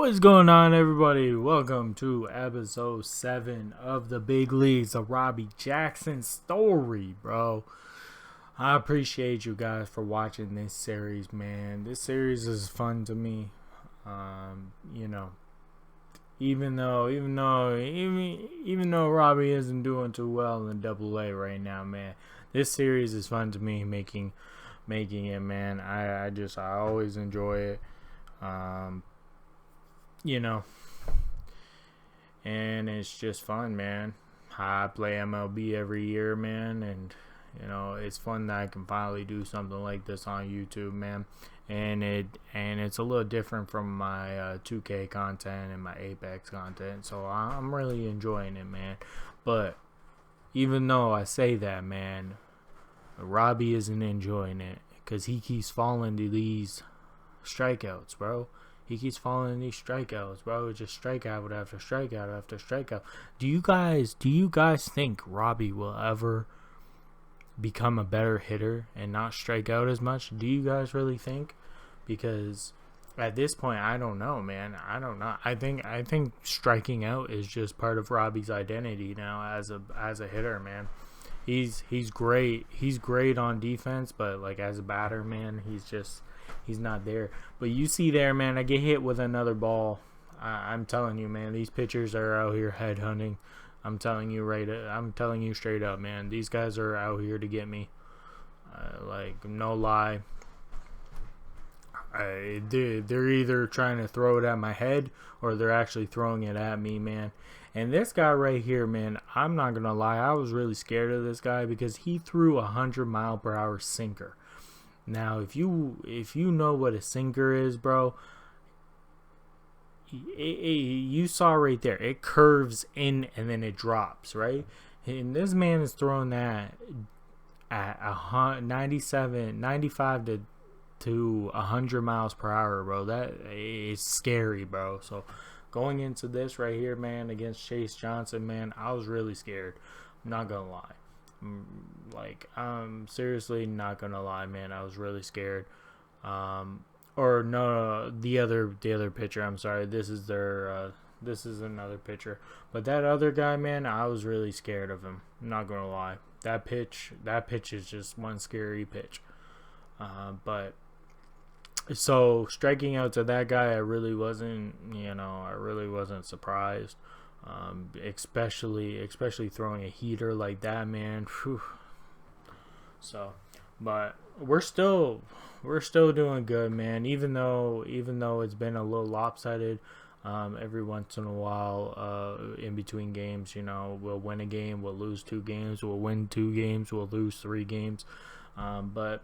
What's going on, everybody? Welcome to episode 7 of the Big Leagues, a Robby Jackson story, bro. I appreciate you guys for watching this series, man. This series is fun to me. You know, even though Robby isn't doing too well in AA right now, man, this series is fun to me. Making it, man. I always enjoy it. You know, and it's just fun, man. I play MLB every year, man, and you know, it's fun that I can finally do something like this on YouTube, man. And it's a little different from my 2K content and my Apex content, so I'm really enjoying it, man. But even though I say that, man, Robby isn't enjoying it because he keeps falling to these strikeouts, bro. He keeps falling in these strikeouts, bro. Just strikeout after strikeout after strikeout. Do you guys think Robby will ever become a better hitter and not strike out as much? Do you guys really think? Because at this point, I don't know, man. I don't know. I think striking out is just part of Robby's identity now as a hitter, man. He's great. He's great on defense, but like as a batter, man, he's not there. But you see there, man, I get hit with another ball. I'm telling you, man, these pitchers are out here headhunting. I'm telling you straight up, man. These guys are out here to get me. Like, no lie. They're either trying to throw it at my head or they're actually throwing it at me, man. And this guy right here, man, I'm not going to lie. I was really scared of this guy because he threw a 100-mile-per-hour sinker. Now, if you know what a sinker is, bro, you saw right there. It curves in and then it drops, right? And this man is throwing that at 95 to 100 miles per hour, bro. That is scary, bro. So going into this right here, man, against Chase Johnson, man, I was really scared. I'm not going to lie. Like, I'm seriously not gonna lie, man. I was really scared. Or no, the other pitcher. I'm sorry. This is another pitcher. But that other guy, man, I was really scared of him. I'm not gonna lie. That pitch is just one scary pitch. But so striking out to that guy, I really wasn't surprised. Especially throwing a heater like that, man. Whew. So, but we're still doing good, man. Even though it's been a little lopsided, every once in a while, in between games, you know, we'll win a game, we'll lose 2 games, we'll win 2 games, we'll lose 3 games. But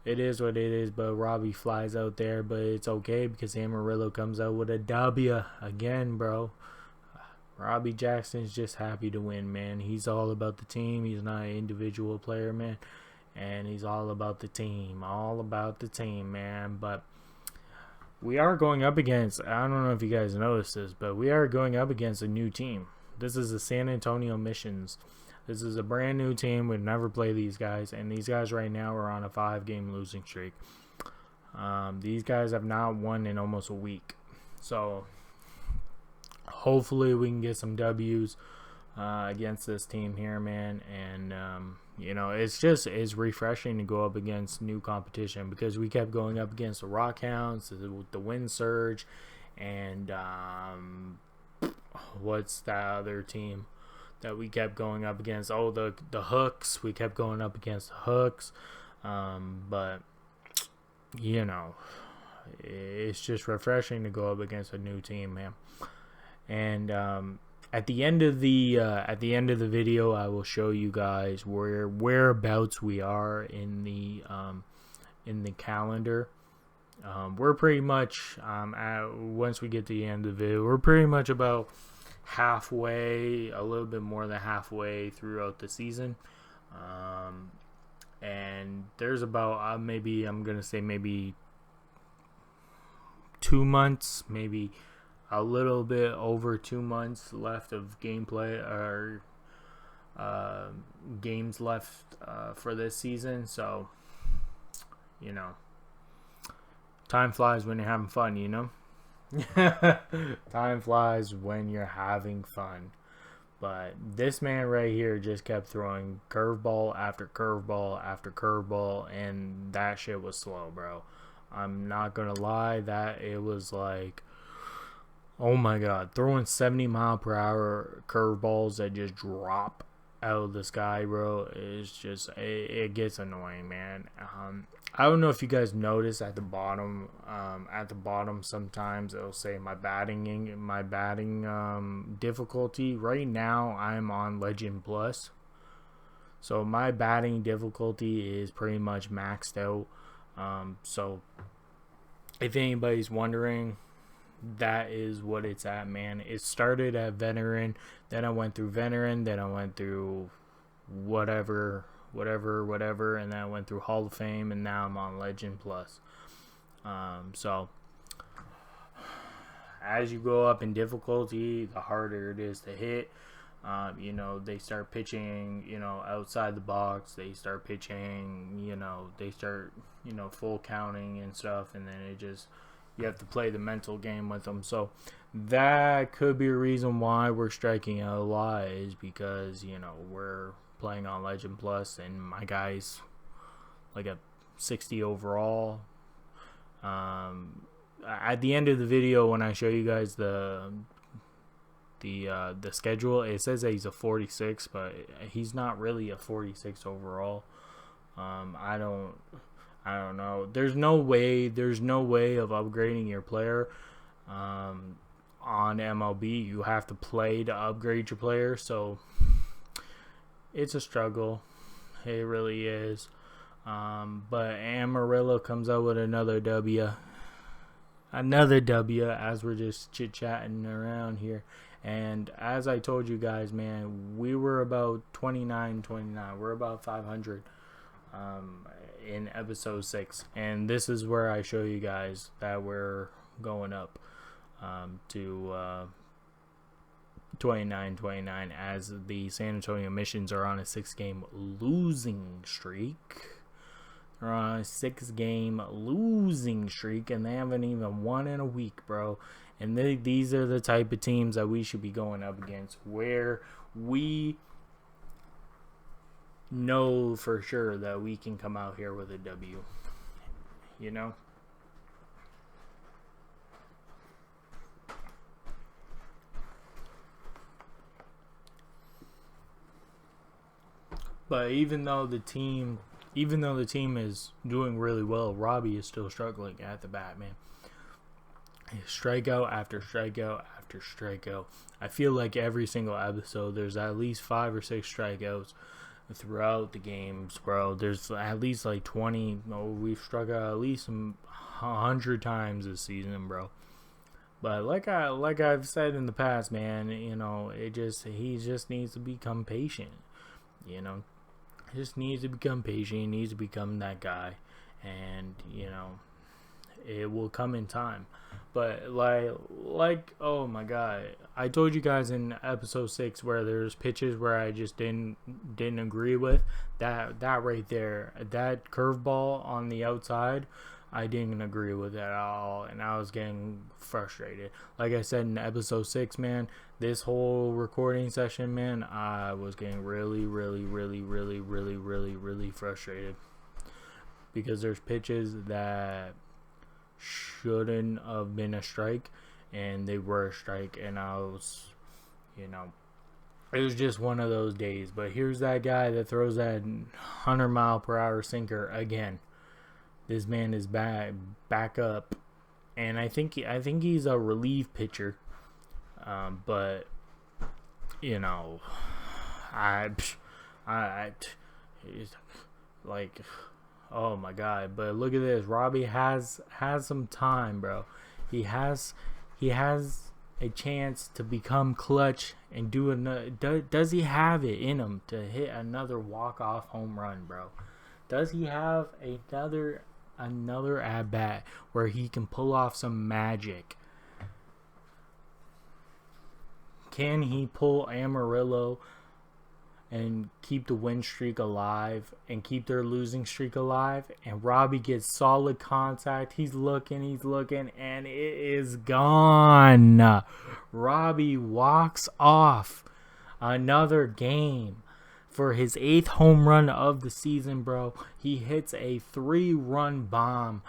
it is what it is. But Robby flies out there, but it's okay because Amarillo comes out with a W again, bro. Robby Jackson's just happy to win, man. He's all about the team. He's not an individual player, man. And he's all about the team. All about the team, man. But we are going up against, I don't know if you guys noticed this, but we are going up against a new team. This is the San Antonio Missions. This is a brand new team. We've never played these guys. And these guys right now are on a 5-game losing streak. These guys have not won in almost a week. So hopefully we can get some W's against this team here, man. And you know, it's refreshing to go up against new competition because we kept going up against the Rockhounds, the Wind Surge, and what's that other team that we kept going up against? Oh, the Hooks. We kept going up against the Hooks. But you know, it's just refreshing to go up against a new team, man. And at the end of the video, I will show you guys whereabouts we are in the calendar. We're pretty much once we get to the end of the video, we're pretty much about halfway, a little bit more than halfway throughout the season. And there's about maybe 2 months, maybe a little bit over 2 months left of gameplay or games left for this season. So, you know, time flies when you're having fun, you know. Time flies when you're having fun. But this man right here just kept throwing curveball after curveball after curveball, and that shit was slow, bro. I'm not gonna lie, that it was like, oh my god, throwing 70-mile-per-hour curveballs that just drop out of the sky, bro. Is just it gets annoying, man. I don't know if you guys notice at the bottom. Sometimes it'll say my batting difficulty. Right now, I'm on Legend Plus, so my batting difficulty is pretty much maxed out. So if anybody's wondering, that is what it's at, man. It started at veteran, then I went through veteran, then I went through whatever, and then I went through Hall of Fame, and now I'm on Legend Plus. So as you go up in difficulty, the harder it is to hit. They start pitching, outside the box. They start pitching, they start, full counting and stuff, and then you have to play the mental game with them. So that could be a reason why we're striking out a lot, is because, we're playing on Legend Plus, and my guy's like a 60 overall. At the end of the video, when I show you guys the schedule, it says that he's a 46, but he's not really a 46 overall. I don't know. There's no way of upgrading your player on MLB. You have to play to upgrade your player, so it's a struggle. It really is. But Amarillo comes out with another W. As we're just chit-chatting around here. And as I told you guys, man, we were about 29. We're about 500 in episode 6. And this is where I show you guys that we're going up to 29 as the San Antonio Missions are on a 6-game losing streak. They're on a 6-game losing streak, and they haven't even won in a week, bro. And these are the type of teams that we should be going up against, where we know for sure that we can come out here with a W. But even though the team is doing really well, Robby is still struggling at the bat, man. Strikeout after strikeout after strikeout. I feel like every single episode there's at least 5 or 6 strikeouts throughout the games, bro. There's at least like 20. We've struck out at least 100 times this season, bro. But like I've said in the past, man, he just needs to become patient. He just needs to become patient. He needs to become that guy, and it will come in time. But like oh my god, I told you guys in episode 6 where there's pitches where I just didn't agree with that right there, that curveball on the outside. I didn't agree with it at all, and I was getting frustrated. Like I said in episode 6, man, this whole recording session, man, I was getting really frustrated, because there's pitches that shouldn't have been a strike, and they were a strike, and I was, it was just one of those days. But here's that guy that throws that 100-mile-per-hour sinker again. This man is back up, and I think he's a relief pitcher, but I like, oh my god. But look at this, Robby has some time, bro. He has a chance to become clutch and do another. Does he have it in him to hit another walk-off home run, bro? Does he have another at bat where he can pull off some magic? Can he pull Amarillo and keep the win streak alive and keep their losing streak alive. And Robby gets solid contact. He's looking, and it is gone. Robby walks off another game for his 8th home run of the season, bro. He hits a 3-run bomb.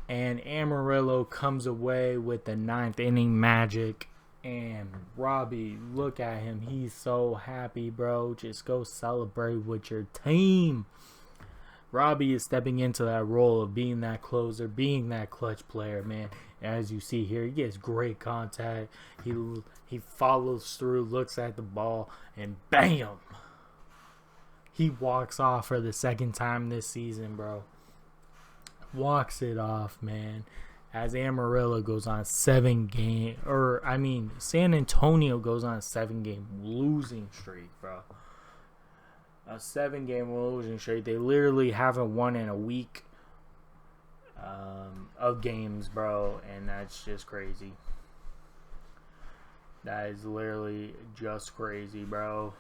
And Amarillo comes away with the 9th inning magic. And Robby, look at him. He's so happy, bro. Just go celebrate with your team. Robby is stepping into that role of being that closer, being that clutch player, man. As you see here, he gets great contact. He follows through, looks at the ball, and bam! He walks off for the 2nd time this season, bro. Walks it off, man. As Amarillo goes on San Antonio goes on a 7-game losing streak, bro. A 7-game losing streak. They literally haven't won in a week of games, bro. And that's just crazy. That is literally just crazy, bro.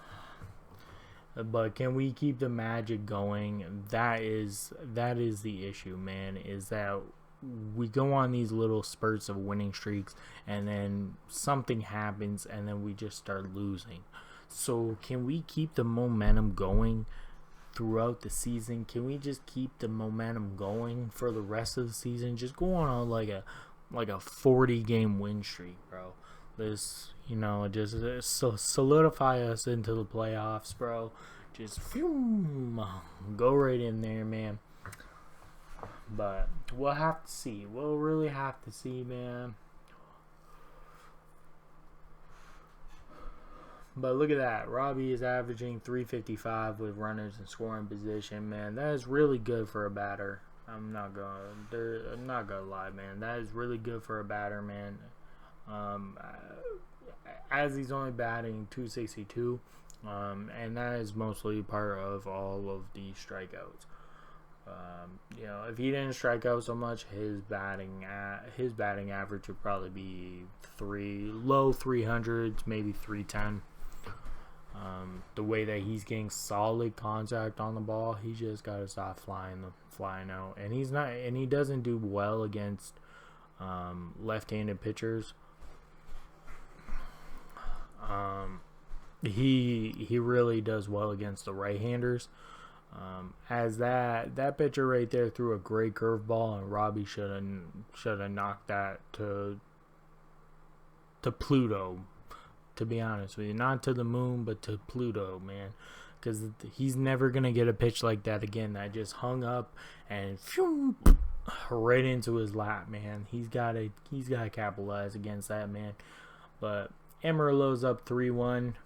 But can we keep the magic going? That is the issue, man. Is that we go on these little spurts of winning streaks, and then something happens, and then we just start losing. So can we keep the momentum going throughout the season? Can we just keep the momentum going for the rest of the season? Just go on like a 40-game win streak, bro. This, just solidify us into the playoffs, bro. Just go right in there, man. But we'll have to see. We'll really have to see, man. But look at that. Robby is averaging 355 with runners in scoring position, man. That is really good for a batter. I'm not gonna lie, man. That is really good for a batter, man. As he's only batting 262, and that is mostly part of all of the strikeouts. If he didn't strike out so much, his batting average would probably be low 300s, maybe 310. The way that he's getting solid contact on the ball, he just got to stop flying out. And he doesn't do well against left-handed pitchers. He really does well against the right-handers. As that pitcher right there threw a great curveball, and Robby should have knocked that to Pluto. To be honest with you, not to the moon, but to Pluto, man, because he's never gonna get a pitch like that again. That just hung up and right into his lap, man. He's gotta capitalize against that, man. But Amarillo's up 3-1.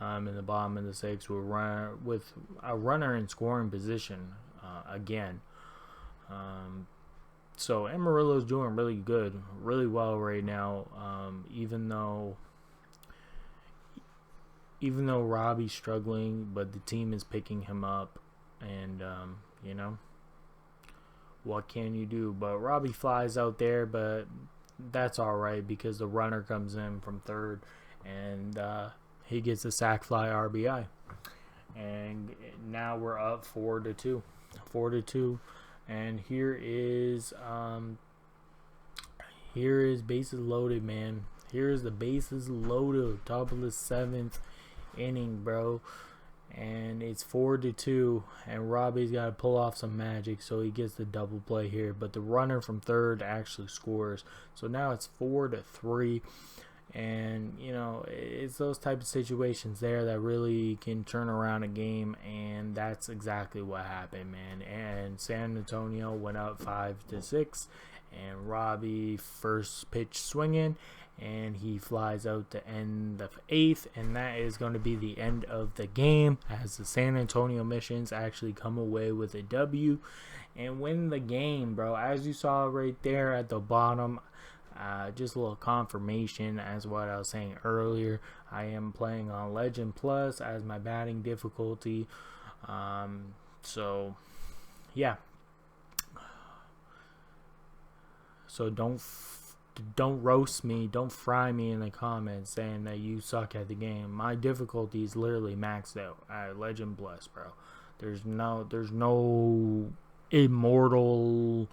In the bottom of the 6th with a runner in scoring position again. So Amarillo's doing really good, really well right now. Even though Robby's struggling, but the team is picking him up, and what can you do? But Robby flies out there, but that's all right because the runner comes in from third, and he gets a sac fly RBI. And now we're up 4-2. 4-2. And here is bases loaded, man. Here is the bases loaded. Top of the 7th inning, bro. And it's 4-2. And Robby's got to pull off some magic, so he gets the double play here. But the runner from third actually scores. So now it's 4-3. And, it's those type of situations there that really can turn around a game, and that's exactly what happened, man. And San Antonio went up 5-6, and Robby first pitch swinging, and he flies out to end the 8th, and that is going to be the end of the game as the San Antonio Missions actually come away with a W and win the game, bro. As you saw right there at the bottom, just a little confirmation as what I was saying earlier. I am playing on Legend Plus as my batting difficulty. So, yeah. So don't don't roast me, don't fry me in the comments saying that you suck at the game. My difficulty is literally maxed out at Legend Plus, bro. There's no immortal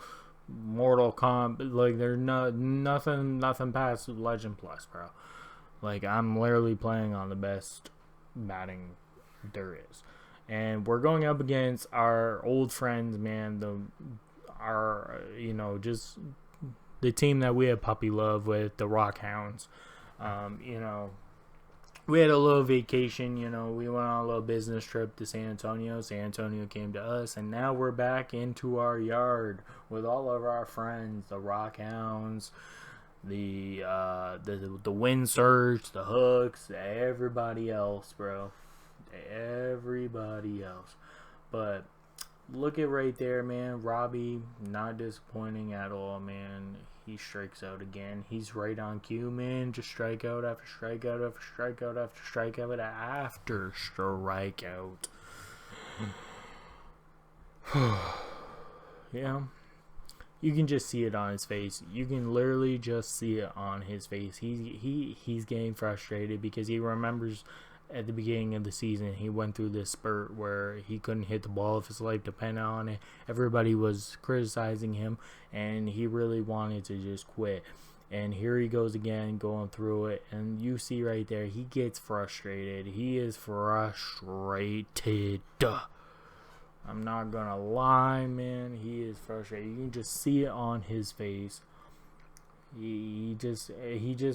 Mortal Kombat, like there's nothing past Legend Plus, bro. Like I'm literally playing on the best batting there is, and we're going up against our old friends, man. Just the team that we have puppy love with, the Rock Hounds. We had a little vacation, we went on a little business trip to San Antonio. San Antonio came to us, and now we're back into our yard with all of our friends, the Rock Hounds, the Wind Surge, the Hooks, everybody else, bro. Everybody else. But look at right there, man. Robby, not disappointing at all, man. He strikes out again. He's right on cue, man. Just strikeout after strikeout after strikeout after strikeout after strikeout. Yeah. You can just see it on his face. You can literally just see it on his face. He's getting frustrated because he remembers at the beginning of the season he went through this spurt where he couldn't hit the ball if his life depended on it. Everybody was criticizing him, and he really wanted to just quit. And here he goes again, going through it, and you see right there, he gets frustrated. He is frustrated. I'm not gonna lie, man. He is frustrated. You can just see it on his face. He just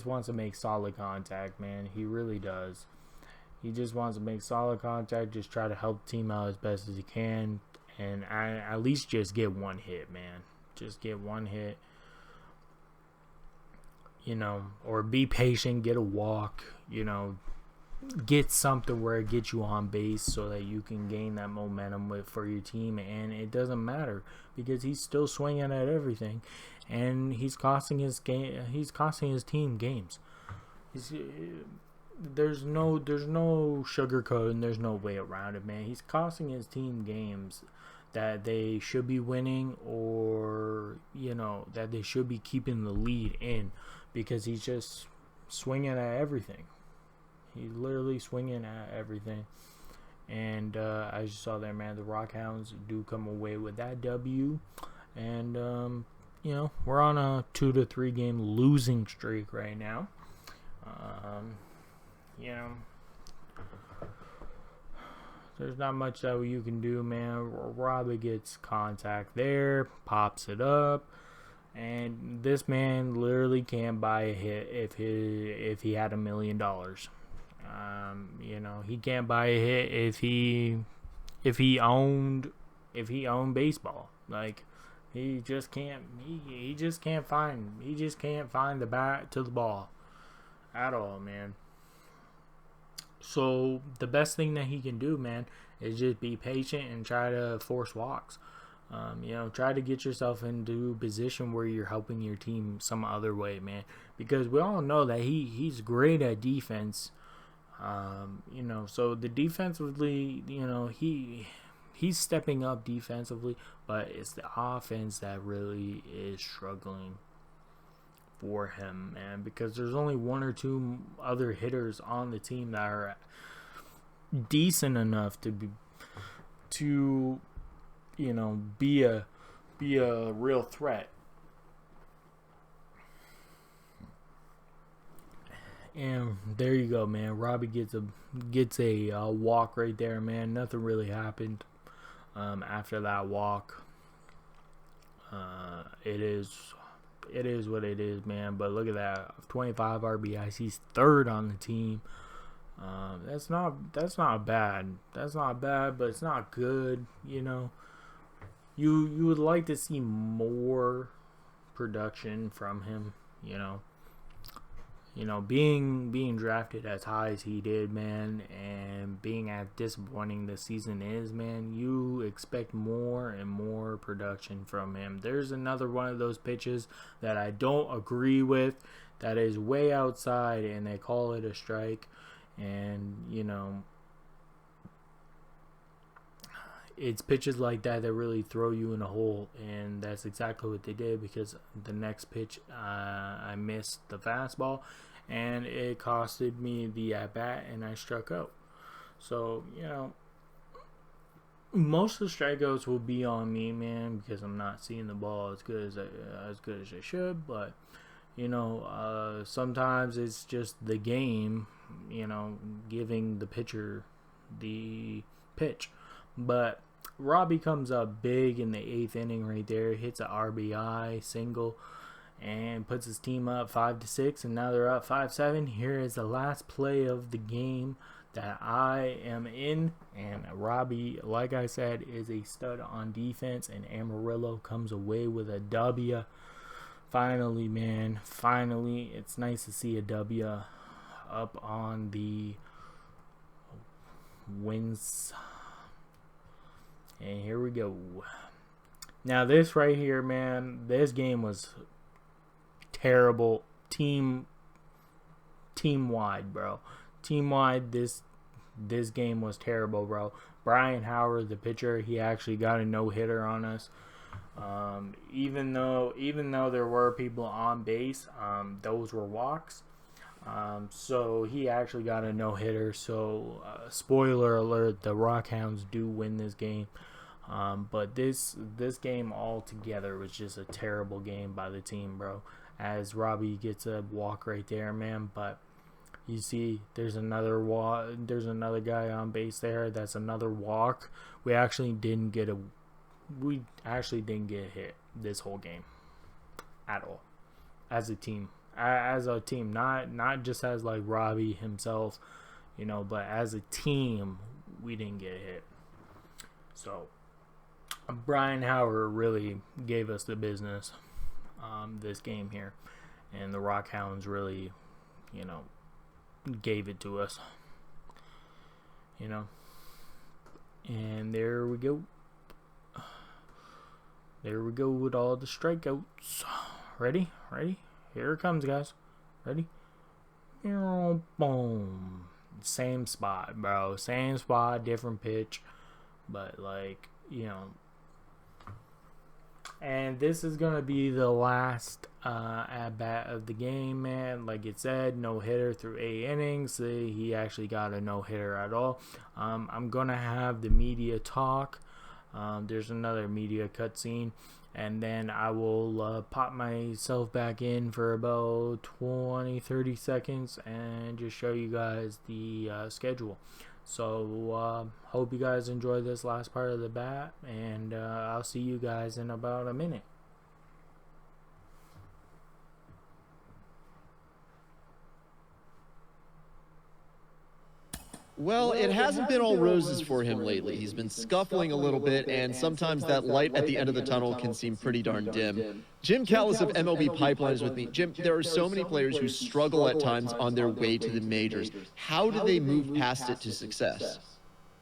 wants to make solid contact, man. He really does. He just wants to make solid contact, just try to help the team out as best as he can, and at least just get one hit, man. Just get one hit, or be patient, get a walk, get something where it gets you on base so that you can gain that momentum for your team. And it doesn't matter because he's still swinging at everything, and he's costing his team games. There's no sugarcoat, and there's no way around it, man. He's costing his team games that they should be winning, or that they should be keeping the lead in, because he's just swinging at everything. He's literally swinging at everything. And as you saw there, man, the Rock Hounds do come away with that W. And we're on a 2 to 3 game losing streak right now. There's not much that you can do, man. Robby gets contact there, pops it up, and this man literally can't buy a hit if he had $1 million. He can't buy a hit if he owned baseball. Like he just can't find the bat to the ball at all, man. So the best thing that he can do, man, is just be patient and try to force walks. Try to get yourself into a position where you're helping your team some other way, man. Because we all know that he's great at defense. So the defensively, he's stepping up defensively, but it's the offense that really is struggling for him, man, because there's only one or two other hitters on the team that are decent enough to be a real threat. And there you go, man. Robby gets a walk right there, man. Nothing really happened after that walk. It is what it is, man. But look at that, 25 RBIs. He's third on the team. That's not bad. That's not bad, but it's not good. You would like to see more production from him. Being drafted as high as he did, man, and being as disappointing this season is, man, you expect more and more production from him. There's another one of those pitches that I don't agree with, that is way outside, and they call it a strike, and it's pitches like that that really throw you in a hole, and that's exactly what they did, because the next pitch I missed the fastball, and it costed me the at bat, and I struck out. So most of the strikeouts will be on me, man, because I'm not seeing the ball as good as I should. But sometimes it's just the game, giving the pitcher the pitch. But Robby comes up big in the 8th inning right there, hits a RBI single, and puts his team up 5-6, and now they're up 5-7. Here is the last play of the game that I am in, and Robby, like I said, is a stud on defense, and Amarillo comes away with a W. Finally, man, finally, it's nice to see a W up on the wins. And here we go. Now this right here, man, this game was terrible. Team wide, bro. Team wide, this game was terrible, bro. Brian Howard, the pitcher, he actually got a no-hitter on us. Even though there were people on base, those were walks. So he actually got a no-hitter. So spoiler alert, the Rockhounds do win this game. But this game altogether was just a terrible game by the team, bro. As Robby gets a walk right there, man. But you see, there's another walk. There's another guy on base there. That's another walk. We actually didn't get hit this whole game at all. As a team, not just as like Robby himself, but as a team, we didn't get hit. So Brian Howard really gave us the business this game here, and the Rockhounds really, gave it to us, and there we go with all the strikeouts. Ready, here it comes, guys. Ready? Boom. Same spot, bro, same spot, different pitch, but and this is going to be the last at-bat of the game, man. Like it said, no-hitter through 8 innings. He actually got a no-hitter at all. I'm going to have the media talk. There's another media cutscene. And then I will pop myself back in for about 20-30 seconds and just show you guys the schedule. So hope you guys enjoy this last part of the bat, and I'll see you guys in about a minute. Well, it hasn't been all roses for him lately. He's been scuffling a little bit, and sometimes that light at the end of the tunnel can seem pretty darn dim. Jim Callis of MLB Pipeline is with me. Jim, there are so many players who struggle at times on their way to the majors. How do they move past it to success?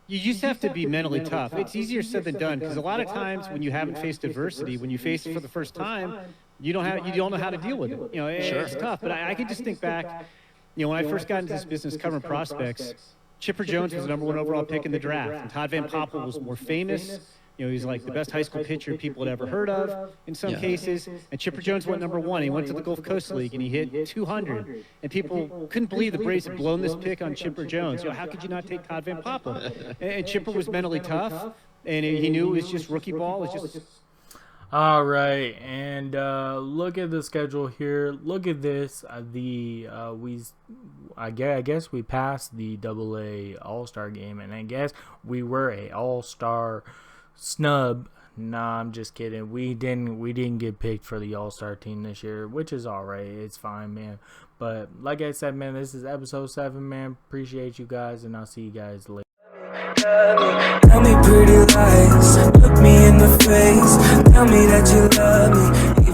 You just have to be mentally tough. It's easier said than done, because a lot of times when you haven't faced adversity, when you face it for the first time, you don't know how to deal with it. It's tough. But I can just think back, when I first got into this business covering prospects, Chipper Jones was the #1 overall pick in the draft, and Todd Van Poppel was more famous. He's like the best high school pitcher people had ever heard of in some cases. And Chipper Jones went #1. He went to the Gulf Coast League, and he hit 200. And people couldn't believe the Braves had blown this pick on Chipper Jones. How could you not take Todd Van Poppel? And Chipper was mentally tough, and he knew it was just rookie ball. It was just... All right, and look at the schedule here. Look at this. I guess we passed the AA All-Star game, and I guess we were a All-Star SNUB. Nah, I'm just kidding. We didn't get picked for the All-Star team this year, which is all right. It's fine, man. But like I said, man, this is episode 7, man. Appreciate you guys, and I'll see you guys later. Tell me pretty lies, look me in the face. Tell me that you love me.